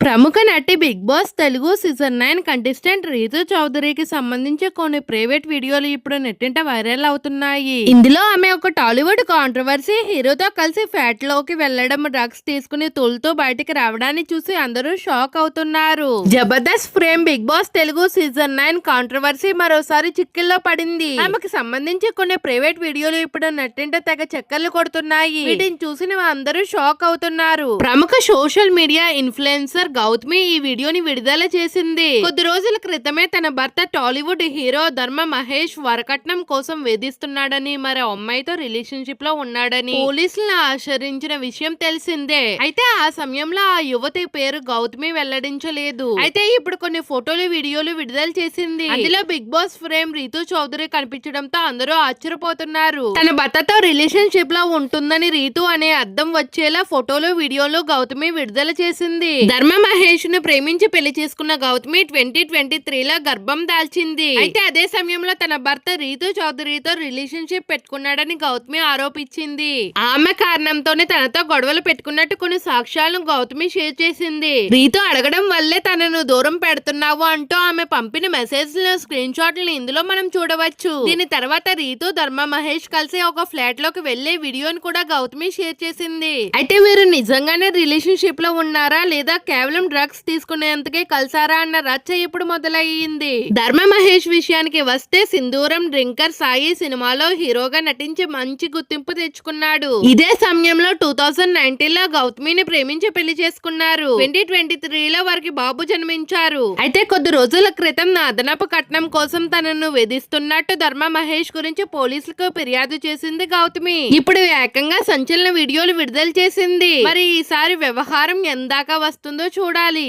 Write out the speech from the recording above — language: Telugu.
ప్రముఖ నటి big boss Telugu season 9 contestant Ritu చౌదరికి సంబంధించి కొన్ని ప్రైవేట్ వీడియోలు ఇప్పుడు నెట్టింట వైరల్ అవుతున్నాయి. ఇందులో ఆమె ఒక టాలీవుడ్ కాంట్రవర్సీ హీరోతో కలిసి ఫ్యాట్ లోకి వెళ్లడం, డ్రగ్స్ తీసుకుని తోలుతో బయటికి రావడాన్ని చూసి అందరూ షాక్ అవుతున్నారు. Jabardasth frame Bigg boss Telugu season 9 controversy మరోసారి చిక్కిల్లో పడింది. ఆమెకు సంబంధించి కొన్ని ప్రైవేట్ వీడియోలు ఇప్పుడు నెట్టింట తెగ చక్కర్లు కొడుతున్నాయి. వీటిని చూసిన అందరూ షాక్ అవుతున్నారు. ప్రముఖ సోషల్ మీడియా ఇన్ఫ్లుయెన్సర్ గౌతమి ఈ వీడియోని విడుదల చేసింది. కొద్ది రోజుల క్రితమే తన భర్త టాలీవుడ్ హీరో ధర్మ మహేష్ వరకట్నం కోసం వేధిస్తున్నాడని, మరో అమ్మాయితో రిలేషన్షిప్ లో ఉన్నాడని పోలీసులను ఆశ్రయించిన విషయం తెలిసిందే. అయితే ఆ సమయంలో ఆ యువతి పేరు గౌతమి వెల్లడించలేదు. అయితే ఇప్పుడు కొన్ని ఫోటోలు, వీడియోలు విడుదల చేసింది. అందులో big boss frame Ritu Chowdary కనిపించడంతో అందరూ ఆశ్చర్యపోతున్నారు. తన భర్తతో రిలేషన్షిప్ లో ఉంటుందని రీతు అనే అర్థం వచ్చేలా ఫోటోలు, వీడియోలు గౌతమి విడుదల చేసింది. ధర్మ మహేష్ ను ప్రేమించి పెళ్లి చేసుకున్న గౌతమి 2023లో గర్భం దాల్చింది. అయితే అదే సమయంలో తన భర్త రీతు చౌదరితో రిలేషన్షిప్ పెట్టుకున్నాడని గౌతమి ఆరోపించింది. ఆమె కారణంతోనే తనతో గొడవలు పెట్టుకున్నట్టు కొన్ని సాక్ష్యాలను గౌతమి షేర్ చేసింది. రీతు అడగడం వల్లే తనను దూరం పెడుతున్నావు అంటూ ఆమె పంపిన మెసేజ్ స్క్రీన్ షాట్లను ఇందులో మనం చూడవచ్చు. దీని తర్వాత రీతు, ధర్మ మహేష్ కలిసి ఒక ఫ్లాట్ లోకి వెళ్లే వీడియోని కూడా గౌతమి షేర్ చేసింది. అయితే వీరు నిజంగానే రిలేషన్షిప్ లో ఉన్నారా లేదా కేవలం డ్రగ్స్ తీసుకునేందుకే కలిసారా అన్న రచ్చ ఇప్పుడు మొదలయ్యింది. ధర్మ మహేష్ విషయానికి వస్తే సింధూరం డ్రింకర్ సాయి సినిమాలో హీరోగా నటించి మంచి గుర్తింపు తెచ్చుకున్నాడు. ఇదే సమయంలో 2019లో గౌతమిని ప్రేమించి పెళ్లి చేసుకున్నారు. 2023లో వారికి బాబు జన్మించారు. అయితే కొద్ది రోజుల క్రితం అదనపు కట్నం కోసం తనను వేధిస్తున్నట్టు ధర్మ మహేష్ గురించి పోలీసులకు ఫిర్యాదు చేసింది గౌతమి. ఇప్పుడు ఏకంగా సంచలన వీడియోలు విడుదల చేసింది. మరి ఈసారి వ్యవహారం ఎందాకా వస్తుందో చూడాలి.